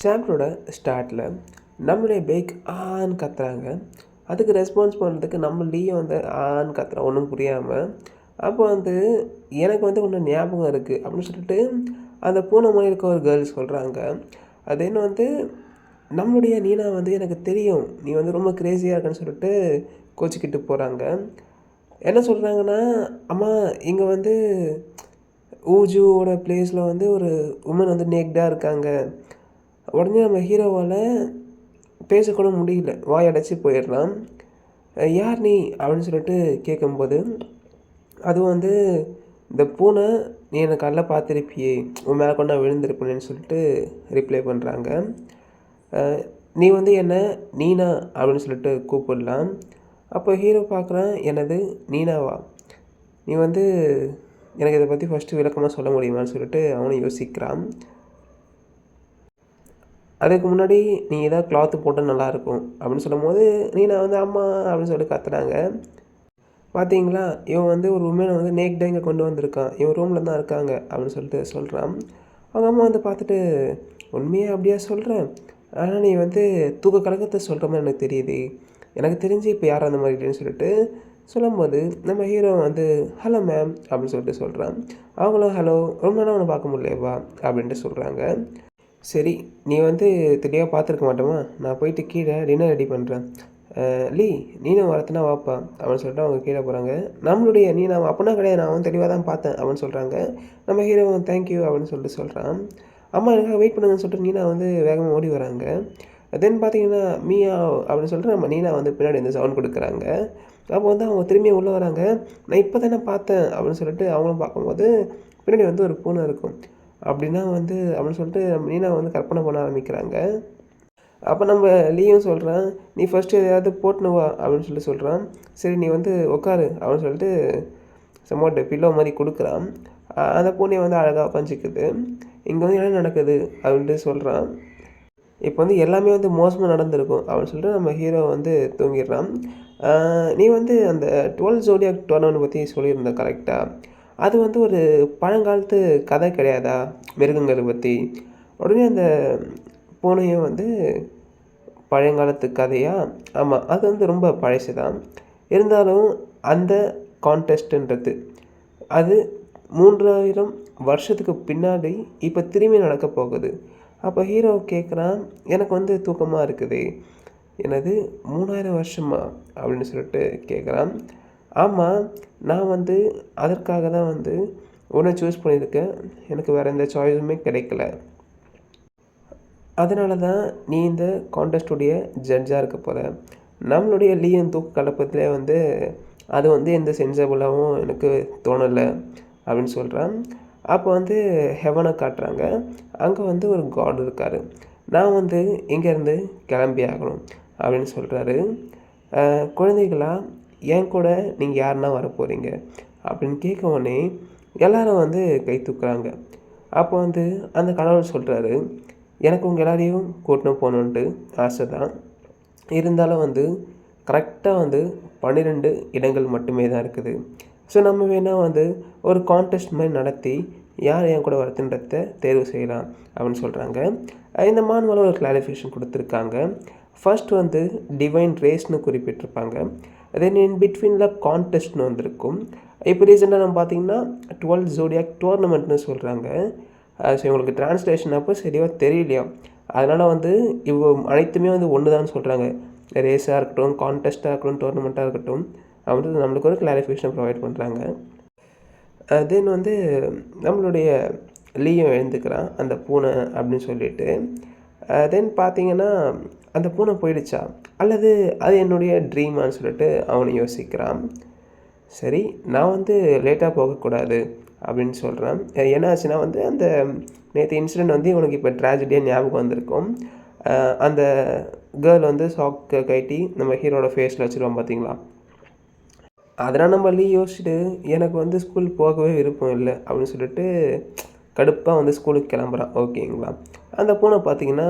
சாப்டரோட ஸ்டார்ட்டில் நம்மளுடைய பேக் ஆன்னு கத்துறாங்க. அதுக்கு ரெஸ்பான்ஸ் பண்ணுறதுக்கு நம்ம லீயும் வந்து ஆன்னு கத்துறோம் ஒன்றும் புரியாமல். அப்போ வந்து எனக்கு வந்து ஒன்று ஞாபகம் இருக்குது அப்படின்னு சொல்லிட்டு அந்த பூனை மாதிரி இருக்க ஒரு கேர்ள் சொல்கிறாங்க. அது என்ன வந்து நம்மளுடைய நீனா வந்து எனக்கு தெரியும் நீ வந்து ரொம்ப க்ரேஸியாக இருக்குன்னு சொல்லிட்டு கோச்சிக்கிட்டு போகிறாங்க. என்ன சொல்கிறாங்கன்னா, அம்மா இங்கே வந்து ஊஜுவோட ப்ளேஸில் வந்து ஒரு உமன் வந்து நேக்டாக இருக்காங்க. உடனே நம்ம ஹீரோவால் பேசக்கூட முடியல, வாய் அடைச்சி போயிடுறான். யார் நீ அப்படின்னு சொல்லிட்டு கேட்கும்போது அதுவும் வந்து இந்த பூனை நீ எனக்கு காலைல பார்த்துருப்பியே உன் மேலே கொண்டு நான் விழுந்திருப்பேன்னு சொல்லிட்டு ரிப்ளை பண்ணுறாங்க. நீ வந்து என்ன நீனா அப்படின்னு சொல்லிட்டு கூப்பிடலாம். அப்போ ஹீரோ பார்க்குறான், எனது நீனாவா, நீ வந்து எனக்கு இதை பற்றி ஃபஸ்ட்டு விளக்கமாக சொல்ல முடியுமான்னு சொல்லிட்டு அவனும் யோசிக்கிறான். அதுக்கு முன்னாடி நீ ஏதாவது கிளாத்து போட்டால் நல்லாயிருக்கும் அப்படின்னு சொல்லும்போது நீனா வந்து அம்மா அப்படின்னு சொல்லிட்டு கத்துறாங்க. பார்த்தீங்களா இவன் வந்து ஒரு உமனை வந்து நேக்டாக இங்கே கொண்டு வந்திருக்கான், இவன் ரூமில் தான் இருக்காங்க அப்படின்னு சொல்லிட்டு சொல்கிறான். அவங்க அம்மா வந்து பார்த்துட்டு உண்மையாக அப்படியா சொல்கிறேன், ஆனால் நீ வந்து தூக்க கலக்கத்தை சொல்கிற மாதிரி எனக்கு தெரியுது, எனக்கு தெரிஞ்சு இப்போ யாரும் அந்த மாதிரி இல்லைன்னு சொல்லிட்டு சொல்லும்போது நம்ம ஹீரோ வந்து ஹலோ மேம் அப்படின்னு சொல்லிட்டு சொல்கிறான். அவங்களும் ஹலோ ரொம்ப நாளாக அவனை பார்க்க முடியலையவா அப்படின்ட்டு சொல்கிறாங்க. சரி நீ வந்து தெளிவாக பார்த்துருக்க மாட்டோமா, நான் போயிட்டு கீழே டின்னர் ரெடி பண்ணுறேன், லீ நீனும் வரத்துனா வாப்பா அப்படின்னு சொல்லிட்டு அவங்க கீழே போகிறாங்க. நம்மளுடைய நீ நான் அப்படின்னா கிடையாது, நான் வந்து தெளிவாக தான் பார்த்தேன் அப்படின்னு சொல்கிறாங்க. நம்ம ஹீரோ தேங்க்யூ அப்படின்னு சொல்லிட்டு சொல்கிறான். அம்மா எனக்காக வெயிட் பண்ணுங்கன்னு சொல்லிட்டு நீனா வந்து வேகமாக ஓடி வராங்க. தென் பார்த்தீங்கன்னா மீயா அப்படின்னு சொல்லிட்டு நம்ம நீனா வந்து பின்னாடி வந்து சவுண்ட் கொடுக்குறாங்க. அப்போ வந்து அவங்க திரும்பியும் உள்ளே வராங்க. நான் இப்போ தானே பார்த்தேன் அப்படின்னு சொல்லிட்டு அவங்களும் பார்க்கும்போது பின்னாடி வந்து ஒரு பூனை இருக்கும். அப்படின்னா வந்து அப்படின்னு சொல்லிட்டு மீனா வந்து கற்பனை பண்ண ஆரம்பிக்கிறாங்க. அப்போ நம்ம லீயும் சொல்கிறான், நீ ஃபஸ்ட்டு எதையாவது போட்டுன்னு வா அப்படின்னு சொல்லிட்டு சொல்கிறான். சரி நீ வந்து உட்காரு அப்படின்னு சொல்லிட்டு சம்மோட்ட பில்லோ மாதிரி கொடுக்குறான். அந்த பூனையை வந்து அழகாக உட்காந்துக்குது. இங்கே வந்து என்ன நடக்குது அப்படின்ட்டு சொல்கிறான். இப்போ வந்து எல்லாமே வந்து மோசமாக நடந்திருக்கும் அப்படின்னு சொல்லிட்டு நம்ம ஹீரோ வந்து தூங்கிடுறான். நீ வந்து அந்த 12 ஜோடியாக் டோர்னமெண்ட் பற்றி சொல்லியிருந்த கரெக்டாக, அது வந்து ஒரு பழங்காலத்து கதை கிடையாதா மிருகங்களை பற்றி? உடனே அந்த பூனையும் வந்து பழங்காலத்து கதையா? ஆமாம், அது வந்து ரொம்ப பழசு தான். இருந்தாலும் அந்த கான்டெஸ்ட்டுன்றது அது 3000 வருஷத்துக்கு பின்னாடி இப்போ திரும்பி நடக்க போகுது. அப்போ ஹீரோ கேட்குறான், எனக்கு வந்து தூக்கமாக இருக்குது, எனது 3000 வருஷமா அப்படின்னு சொல்லிட்டு கேட்குறான். ஆமாம், நான் வந்து அதற்காக தான் வந்து உன்னை சூஸ் பண்ணியிருக்கேன், எனக்கு வேறு எந்த சாய்ஸுமே கிடைக்கல, அதனால தான் நீ இந்த கான்டெஸ்ட்டுடைய ஜட்ஜாக இருக்க போகிற. நம்மளுடைய லீயன் தூக்கு கலப்பத்திலே வந்து அது வந்து எந்த சென்சபிளாகவும் எனக்கு தோணலை அப்படின்னு சொல்கிறான். அப்போ வந்து ஹெவனை காட்டுறாங்க. அங்கே வந்து ஒரு காட் இருக்கார். நான் வந்து இங்கேருந்து கிளம்பி ஆகணும் அப்படின்னு சொல்கிறாரு. குழந்தைகளா என் கூட நீங்கள் யாருன்னா வர போகிறீங்க அப்படின்னு கேட்க உடனே எல்லோரும் வந்து கை தூக்குறாங்க. அப்போ வந்து அந்த கடவுள் சொல்கிறாரு, எனக்கு உங்கள் எல்லாரையும் கூட்டின்னு போகணுன்ட்டு ஆசை தான், இருந்தாலும் வந்து கரெக்டாக வந்து 12 இடங்கள் மட்டுமே தான் இருக்குது. ஸோ நம்ம வேணால் வந்து ஒரு கான்டெஸ்ட் மாதிரி நடத்தி யார் என் கூட வரதுன்றத தேர்வு செய்யலாம் அப்படின்னு சொல்கிறாங்க. இந்த மானுவலில் ஒரு கிளாரிஃபிகேஷன் கொடுத்துருக்காங்க. ஃபர்ஸ்ட் வந்து டிவைன் ரேஸ்னு குறிப்பிட்டிருப்பாங்க. தென் இன் பிட்வீனில் கான்டெஸ்ட்னு வந்திருக்கும். இப்போ ரீசெண்டாக நம்ம பார்த்திங்கன்னா 12 ஜோடியாக் டோர்னமெண்ட்னு சொல்கிறாங்க. ஸோ இவங்களுக்கு ட்ரான்ஸ்லேஷன் அப்போ சரியாக தெரியலையா, அதனால் வந்து அனைத்துமே வந்து ஒன்று தான் சொல்கிறாங்க. ரேஸாக இருக்கட்டும், கான்டெஸ்ட்டாக இருக்கட்டும், டோர்னமெண்ட்டாக இருக்கட்டும், வந்து நம்மளுக்கு ஒரு கிளாரிஃபிகேஷன் ப்ரொவைட் பண்ணுறாங்க. தென் வந்து நம்மளுடைய லீயும் எழுந்துக்கிறான் அந்த பூனை அப்படின்னு சொல்லிட்டு. தென் பார்த்திங்கன்னா அந்த பூனை போயிடுச்சா அல்லது அது என்னுடைய ட்ரீமான்னு சொல்லிட்டு அவனை யோசிக்கிறான். சரி நான் வந்து லேட்டாக போகக்கூடாது அப்படின்னு சொல்கிறான். என்ன ஆச்சுன்னா வந்து அந்த நேற்று இன்சிடெண்ட் வந்து இவனுக்கு இப்போ ட்ராஜடியாக ஞாபகம் வந்திருக்கும். அந்த கேர்ள் வந்து சாக்கை கட்டி நம்ம ஹீரோட ஃபேஸில் வச்சுருவான் பார்த்தீங்களா. அதெல்லாம் நம்ம லீ யோசிச்சுட்டு எனக்கு வந்து ஸ்கூல் போகவே விருப்பம் இல்லை அப்படின்னு சொல்லிட்டு கடுப்பாக வந்து ஸ்கூலுக்கு கிளம்புறான். ஓகேங்களா. அந்த பூனை பார்த்திங்கன்னா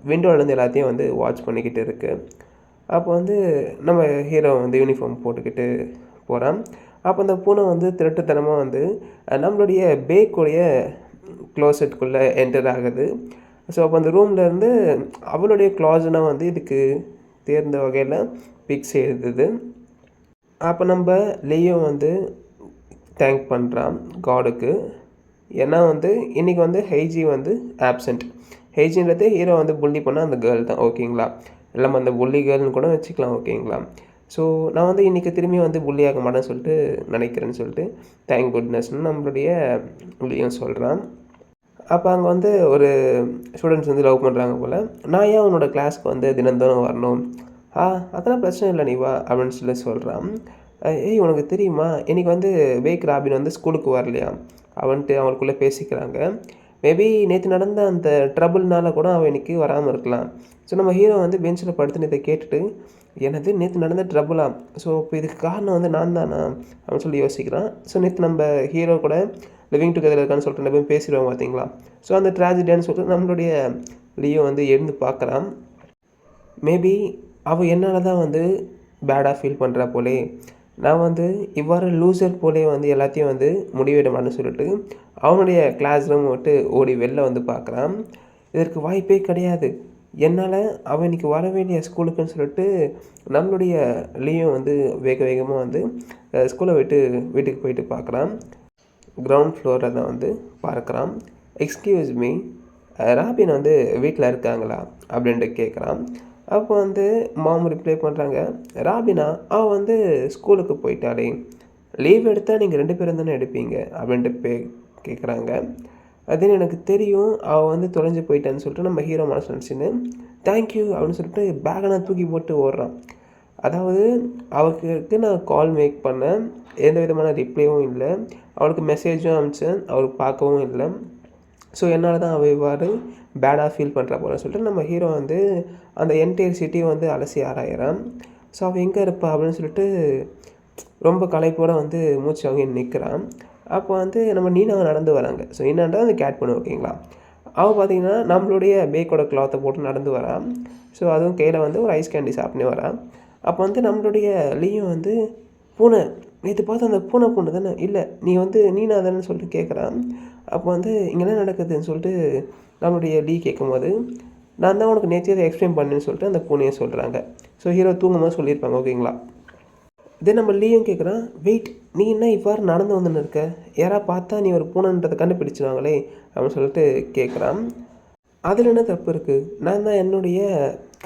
விண்டோலேருந்து எல்லாத்தையும் வந்து வாட்ச் பண்ணிக்கிட்டு இருக்குது. அப்போ வந்து நம்ம ஹீரோ வந்து யூனிஃபார்ம் போட்டுக்கிட்டு போகிறான். அப்போ அந்த பூனை வந்து திருட்டுத்தனமாக வந்து நம்மளுடைய பேக்குடைய க்ளோசெட்டுக்குள்ளே என்டர் ஆகுது. ஸோ அப்போ அந்த ரூம்லேருந்து அவளுடைய க்ளாஸ்னால் வந்து இதுக்கு தேர்ந்த வகையில் பிக்ஸ் எழுதுது. அப்போ நம்ம லியோ வந்து தேங்க் பண்ணுறான் காடுக்கு. ஏன்னா வந்து இன்றைக்கி வந்து ஹெய்ஜி வந்து ஆப்சண்ட். ஹெய்ஜின்றது ஹீரோ வந்து புள்ளி பண்ணால் அந்த கேர்ள் தான், ஓகேங்களா. நம்ம அந்த புள்ளி கேர்ள்னு கூட வச்சுக்கலாம், ஓகேங்களா. ஸோ நான் வந்து இன்றைக்கி திரும்பி வந்து புள்ளி ஆக மாட்டேன்னு சொல்லிட்டு நினைக்கிறேன்னு சொல்லிட்டு தேங்க் குட்னஸ்ன்னு நம்மளுடைய லியோ சொல்கிறான். அப்போ அங்கே வந்து ஒரு ஸ்டூடெண்ட்ஸ் வந்து லவ் பண்ணுறாங்க போல். நான் ஏன் உன்னோட கிளாஸ்க்கு வந்து தினந்தோறும் வரணும்? அதெல்லாம் பிரச்சனை இல்லை, நீ வா அப்படின்னு சொல்லி சொல்கிறான். ஏய் உனக்கு தெரியுமா, இன்றைக்கி வந்து வேக் ராபின் வந்து ஸ்கூலுக்கு வரலையா அவன்ட்டு அவங்களுக்குள்ளே பேசிக்கிறாங்க. மேபி நேற்று நடந்த அந்த ட்ரபுள்னால கூட அவன் இன்றைக்கி வராமல் இருக்கலாம். ஸோ நம்ம ஹீரோ வந்து பெஞ்சில் படுத்துன்னு இதை கேட்டுட்டு, எனது நேற்று நடந்த ட்ரபுளா, ஸோ இப்போ இதுக்கு காரணம் வந்து நான் தானா அப்படின்னு சொல்லி யோசிக்கிறான். ஸோ நேற்று நம்ம ஹீரோ கூட லிவிங் டுகெதர் இருக்கான்னு சொல்லிட்டு நம்ம பேசிடுவோம் பார்த்தீங்களா. ஸோ அந்த ட்ராஜடியான்னு சொல்லிட்டு நம்மளுடைய லியோ வந்து எழுந்து பார்க்குறான். மேபி அவள் என்னால் தான் வந்து பேடாக ஃபீல் பண்ணுறா போலே, நான் வந்து இவ்வாறு லூசர் போலே வந்து எல்லாத்தையும் வந்து முடிவிடமான்னு சொல்லிட்டு அவனுடைய கிளாஸ் ரூம் விட்டு ஓடி வெளில வந்து பார்க்குறான். இதற்கு வாய்ப்பே கிடையாது, என்னால் அவன் இன்றைக்கி வர வேண்டிய ஸ்கூலுக்குன்னு சொல்லிட்டு நம்மளுடைய லியோ வந்து வேக வேகமாக வந்து ஸ்கூலை விட்டு வீட்டுக்கு போயிட்டு பார்க்குறான். கிரவுண்ட் ஃப்ளோரில் தான் வந்து பார்க்குறான். எக்ஸ்கியூஸ் மீ, ராபின் வந்து வீட்டில் இருக்காங்களா அப்படின்ட்டு கேட்குறான். அப்போ வந்து மாம் ரிப்ளை பண்ணுறாங்க, ராபினா அவள் வந்து ஸ்கூலுக்கு போயிட்டாளே, லீவ் எடுத்தால் நீங்கள் 2 பேரும் தானே எடுப்பீங்க அப்படின்ட்டு கேட்குறாங்க. அதுன்னு எனக்கு தெரியும், அவள் வந்து தொலைஞ்சு போயிட்டான்னு சொல்லிட்டு நம்ம ஹீரோ மனசு நினச்சின்னு தேங்க்யூ அப்படின்னு சொல்லிட்டு பேகெல்லாம் தூக்கி போட்டு ஓடுறான். அதாவது அவளுக்கு நான் கால் மேக் பண்ணேன், எந்த விதமான ரிப்ளையும் இல்லை, அவளுக்கு மெசேஜும் அனுப்பிச்சேன், அவளுக்கு பார்க்கவும் இல்லை. ஸோ என்னால் தான் அவள் இவ்வாறு பேடாக ஃபீல் பண்ணுறா போல சொல்லிட்டு நம்ம ஹீரோ வந்து அந்த என்டையர் சிட்டியை வந்து அலசி ஆராயிறான். ஸோ அவள் எங்கே இருப்பா அப்படின்னு சொல்லிட்டு ரொம்ப களைப்போடு வந்து மூச்சு வாங்கி நிற்கிறான். அப்போ வந்து நம்ம நீனாவை நடந்து வராங்க. ஸோ என்னன்றா அந்த கேட் பண்ணு, ஓகேங்களா. அவள் பார்த்திங்கன்னா நம்மளுடைய பேக்கோட கிளாத்தை போட்டு நடந்து வரான். ஸோ அதுவும் கையில் வந்து ஒரு ஐஸ் கேண்டி சாப்பிட்னே வரான். அப்போ வந்து நம்மளுடைய லீயும் வந்து பூனை, நேற்று பார்த்து அந்த பூனை பொண்ணு தானே, இல்லை நீ வந்து நீனா தானே சொல்லிட்டு கேட்குறான். அப்போ வந்து இங்கே என்ன நடக்குதுன்னு சொல்லிட்டு நம்மளுடைய லீ கேட்கும்போது, நான் தான் உனக்கு நேற்று அதை எக்ஸ்பிளைன் பண்ணேன்னு சொல்லிட்டு அந்த பூனையை சொல்கிறாங்க. ஸோ ஹீரோ தூங்கும்போது சொல்லியிருப்பாங்க, ஓகேங்களா. இதே நம்ம லீயும் கேட்குறான், வெயிட் நீ என்ன இவ்வாறு நடந்து வந்துன்னு இருக்க, யாராவது பார்த்தா நீ ஒரு பூனைன்றதை கண்டுபிடிச்சிருவாங்களே அப்படின்னு சொல்லிட்டு கேட்குறான். அதில் என்ன தப்பு இருக்குது, நான் தான் என்னுடைய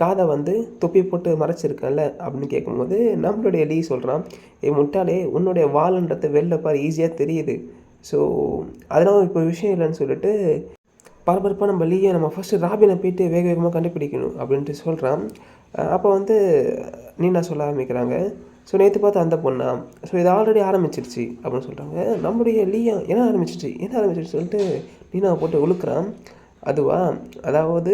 காதை வந்து தொப்பி போட்டு மறைச்சிருக்கேன்ல அப்படின்னு கேட்கும்போது நம்மளுடைய லீ சொல்கிறான், முட்டாளே உன்னுடைய வால்ன்றது வெளில பாரு ஈஸியாக தெரியுது, ஸோ அதனால் இப்போ விஷயம் இல்லைன்னு சொல்லிட்டு பரபரப்பாக நம்ம லீயை நம்ம ஃபஸ்ட்டு ராபினை போயிட்டு வேக வேகமாக கண்டுபிடிக்கணும் அப்படின்ட்டு சொல்கிறான். அப்போ வந்து நீனா சொல்ல ஆரம்பிக்கிறாங்க, ஸோ நேற்று பார்த்து அந்த பொண்ணா, ஸோ இது ஆல்ரெடி ஆரம்பிச்சிருச்சு அப்படின்னு சொல்கிறாங்க. நம்மளுடைய லீயா என்ன ஆரம்பிச்சிருச்சு சொல்லிட்டு நீனா போட்டு உழுக்கிறான். அதுவா, அதாவது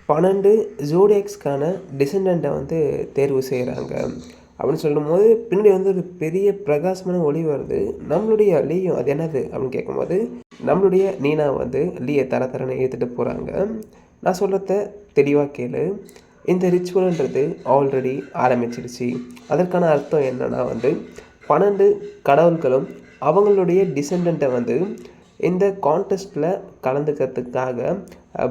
12 ஜோடியாக்ஸ்க்கான டிசெண்டண்ட்டை வந்து தேர்வு செய்கிறாங்க அப்படின்னு சொல்லும்போது பின்னாடி வந்து ஒரு பெரிய பிரகாசமான ஒளி வருது. நம்மளுடைய லீயும் அது என்னது அப்படின்னு கேட்கும்போது நம்மளுடைய நீனா வந்து லீயை தரன்னு ஏற்றுட்டு போகிறாங்க. நான் சொல்கிறத தெளிவாக கேளு, இந்த ரிச்சுவல்ன்றது ஆல்ரெடி ஆரம்பிச்சிருச்சு. அதற்கான அர்த்தம் என்னன்னா வந்து 12 கடவுள்களும் அவங்களுடைய டிசெண்டண்ட்டை வந்து இந்த கான்டெஸ்ட்டில் கலந்துக்கிறதுக்காக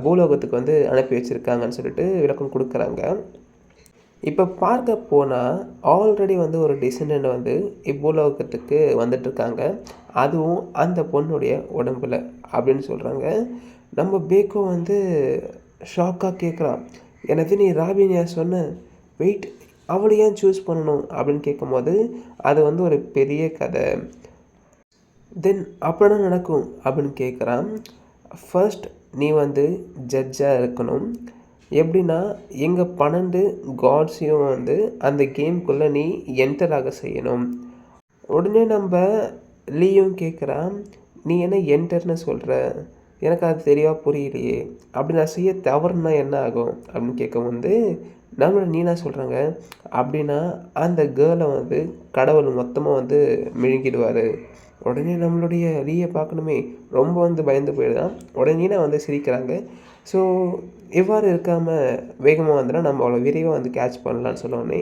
பூலோகத்துக்கு வந்து அனுப்பி வச்சுருக்காங்கன்னு சொல்லிட்டு விளக்கம் கொடுக்குறாங்க. இப்போ பார்க்க போனால் ஆல்ரெடி வந்து ஒரு டிசெண்டன்ட் வந்து இப்பூலோகத்துக்கு வந்துட்டுருக்காங்க, அதுவும் அந்த பொண்ணுடைய உடம்பில் அப்படின்னு சொல்கிறாங்க. நம்ம பேக்கோ வந்து ஷாக்காக கேட்குறான், எனக்கு நீ ராபினியா சொன்ன, வெயிட் அவளை ஏன் சூஸ் பண்ணணும் அப்படின்னு கேட்கும்போது அது வந்து ஒரு பெரிய கதை. தென் அப்படின்னா நடக்கும் அப்படின்னு கேட்குறான். ஃபர்ஸ்ட் நீ வந்து ஜட்ஜாக இருக்கணும், எப்படின்னா எங்கள் 12 காட்ஸையும் வந்து அந்த கேம்குள்ளே நீ என்டராக செய்யணும். உடனே நம்ம லீயும் கேட்குறான், நீ என்ன என்டர்னு சொல்கிற, எனக்கு அது தெளிவாக புரியலையே, அப்படி நான் செய்ய தவறுனா என்ன ஆகும் அப்படின்னு கேட்கும்போது நம்மளோட நீனா சொல்கிறாங்க, அப்படின்னா அந்த கேர்ளை வந்து கடவுள் மொத்தமாக வந்து விழுங்கிடுவார். உடனே நம்மளுடைய லீயை பார்க்கணுமே ரொம்ப வந்து பயந்து போயிடுதான். உடனே நீனா வந்து சிரிக்கிறாங்க. ஸோ இவ்வாறு இருக்காமல் வேகமாக வந்துன்னா நம்ம அவ்வளோ விரைவாக வந்து கேட்ச் பண்ணலான்னு சொன்னோடனே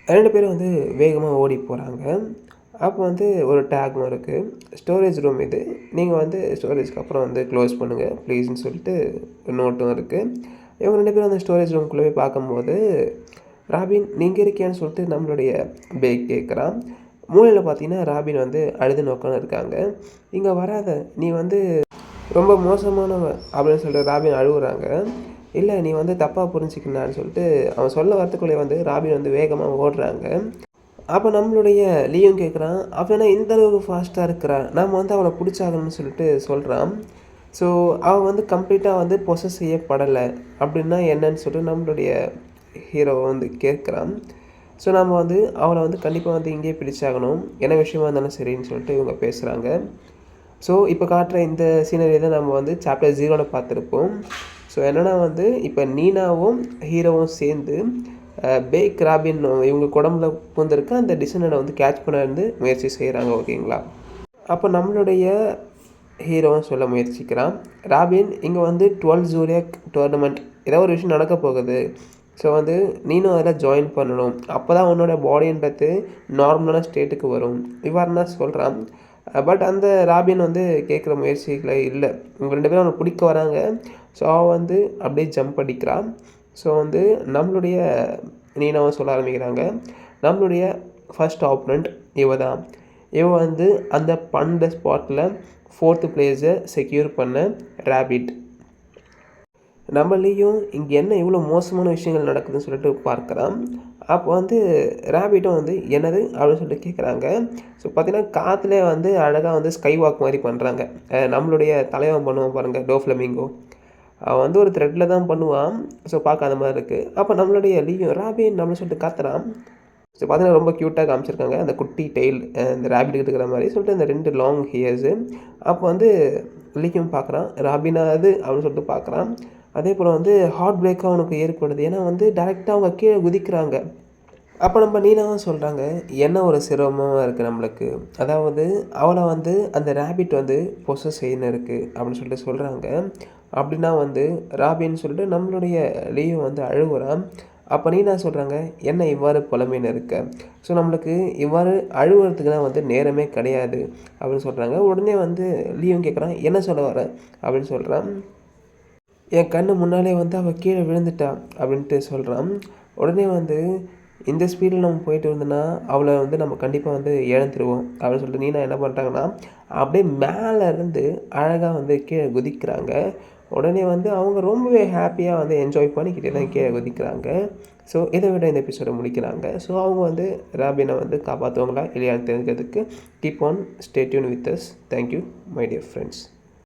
2 பேரும் வந்து வேகமாக ஓடி போகிறாங்க. அப்போ வந்து ஒரு டேகும் இருக்குது, ஸ்டோரேஜ் ரூம் இது, நீங்கள் வந்து ஸ்டோரேஜ்க்கு அப்புறம் வந்து க்ளோஸ் பண்ணுங்கள் ப்ளீஸ்ன்னு சொல்லிட்டு நோட்டும் இருக்குது. இவங்க 2 பேரும் அந்த ஸ்டோரேஜ் ரூம்குள்ளே போய் பார்க்கும்போது ராபின் நீங்கள் இருக்கியான்னு சொல்லிட்டு நம்மளுடைய பேக் கேட்குறான். மூலையில் பார்த்தீங்கன்னா ராபின் வந்து அழுது நோக்கான இருக்காங்க. இங்கே வராத, நீ வந்து ரொம்ப மோசமானவன் அப்படின்னு சொல்லிட்டு ராபின் அழுகுறாங்க. இல்லை நீ வந்து தப்பாக புரிஞ்சிக்கினான்னு சொல்லிட்டு அவன் சொல்ல வரத்துக்குள்ளே வந்து ராபின் வந்து வேகமாக ஓடுறாங்க. அப்போ நம்மளுடைய லியோன் கேட்குறான், அவனா இந்த அளவுக்கு ஃபாஸ்ட்டாக இருக்கிறான், நம்ம வந்து அவனை பிடிச்சாகணும்னு சொல்லிட்டு சொல்கிறான். ஸோ அவன் வந்து கம்ப்ளீட்டாக வந்து பொசஸ் செய்யப்படலை அப்படின்னா என்னன்னு சொல்லிட்டு நம்மளுடைய ஹீரோவை வந்து கேட்குறான். ஸோ நம்ம வந்து அவனை வந்து கண்டிப்பாக வந்து இங்கேயே பிடிச்சாகணும், என்ன விஷயமா இருந்தாலும் சரின்னு சொல்லிட்டு இவங்க பேசுகிறாங்க. ஸோ இப்போ காட்டுற இந்த சீனரி தான் நம்ம வந்து சாப்டர் 0வில் பார்த்துருப்போம். ஸோ என்னென்னா வந்து இப்போ நீனாவும் ஹீரோவும் சேர்ந்து பேக் ராபின் இவங்க உடம்புல பூந்திருக்க அந்த டிசைனரை வந்து கேட்ச் பண்ண வந்து முயற்சி செய்கிறாங்க. ஓகேங்களா? அப்போ நம்மளுடைய ஹீரோவும் சொல்ல முயற்சிக்கிறான், ராபின் இங்கே வந்து 12 ஜூலியக் டோர்னமெண்ட் ஏதோ ஒரு விஷயம் நடக்க போகுது. ஸோ வந்து நீனும் அதில் ஜாயின் பண்ணணும், அப்போ தான் உன்னோட பாடின்றது நார்மலான ஸ்டேட்டுக்கு வரும் இவ்வாறு தான் சொல்கிறான். பட் அந்த ராபின் வந்து கேட்குற முயற்சிகளை இல்லை, இவங்க 2 பேரும் அவனை பிடிக்க வராங்க. ஸோ அவன் வந்து அப்படியே ஜம்ப் அடிக்கிறான். ஸோ வந்து நம்மளுடைய நீனாவை சொல்ல ஆரம்பிக்கிறாங்க, நம்மளுடைய ஃபர்ஸ்ட் ஆப்பனண்ட் இவ தான், இவ வந்து அந்த பண்ட ஸ்பாட்டில் 4th பிளேஸை செக்யூர் பண்ண ராபிட். நம்மளையும் இங்கே என்ன இவ்வளோ மோசமான விஷயங்கள் நடக்குதுன்னு சொல்லிட்டு பார்க்குறான். அப்போ வந்து ரேபிட்டும் வந்து என்னது அப்படின்னு சொல்லிட்டு கேட்குறாங்க. ஸோ பார்த்தீங்கன்னா காற்றுலேயே வந்து அழகாக வந்து ஸ்கை வாக் மாதிரி பண்ணுறாங்க. நம்மளுடைய தலைவன் பண்ணுவான் பாருங்கள், டோஃப்ளமிங்கோ, அவன் வந்து ஒரு த்ரெட்டில் தான் பண்ணுவான். ஸோ பார்க்க அந்த மாதிரி இருக்குது. அப்போ நம்மளுடைய லியோ ராபின் நம்மளை சொல்லிட்டு காத்துறான். ஸோ பார்த்தீங்கன்னா ரொம்ப க்யூட்டாக காமிச்சிருக்காங்க, அந்த குட்டி டெய்ல் இந்த ரேபிட் இருக்கிற மாதிரி சொல்லிட்டு அந்த 2 லாங் ஹியர்ஸு. அப்போ வந்து லியும் பார்க்குறான், ராபினா அது அப்படின்னு சொல்லிட்டு பார்க்குறான். அதே போல் வந்து ஹார்ட் பிரேக்காக அவனுக்கு ஏற்படுது, ஏன்னா வந்து டேரெக்டாக அவங்க கீழே குதிக்கிறாங்க. அப்போ நம்ம நீனாவும் சொல்கிறாங்க, என்ன ஒரு சிரமமாக இருக்குது நம்மளுக்கு, அதாவது அவளை வந்து அந்த ரேபிட் வந்து பொசஸ் செய்யணும் இருக்குது அப்படின்னு சொல்லிட்டு சொல்கிறாங்க. அப்படின்னா வந்து ராபின்னு சொல்லிட்டு நம்மளுடைய லியோ வந்து அழுகுறான். அப்போ நீனா சொல்கிறாங்க, என்ன இவ்வாறு புலமைன்னு இருக்க, ஸோ நம்மளுக்கு இவ்வாறு அழுகுறதுக்கு தான் வந்து நேரமே கிடையாது அப்படின்னு சொல்கிறாங்க. உடனே வந்து லியோ கேட்குறான், என்ன சொல்ல வர அப்படின்னு சொல்கிறான். என் கண்ணு முன்னாலே வந்து அவள் கீழே விழுந்துட்டா அப்படின்ட்டு சொல்கிறான். உடனே வந்து இந்த ஸ்பீடில் நம்ம போயிட்டு இருந்தோன்னா அவளை வந்து நம்ம கண்டிப்பாக வந்து இழந்துருவோம் அப்படின்னு சொல்லிட்டு நீனா என்ன பண்ணுறாங்கன்னா அப்படியே மேலே இருந்து அழகாக வந்து கீழே குதிக்கிறாங்க. உடனே வந்து அவங்க ரொம்பவே ஹாப்பியாக வந்து என்ஜாய் பண்ணிக்கிட்டே தான் கீழே குதிக்கிறாங்க. ஸோ இதை விட இந்த எபிசோடை முடிக்கிறாங்க. ஸோ அவங்க வந்து ராபினை வந்து காப்பாற்றுவாங்களா இல்லையான்னு தெரிஞ்சுக்கிறதுக்கு keep on stay tune with us. Thank you my dear friends.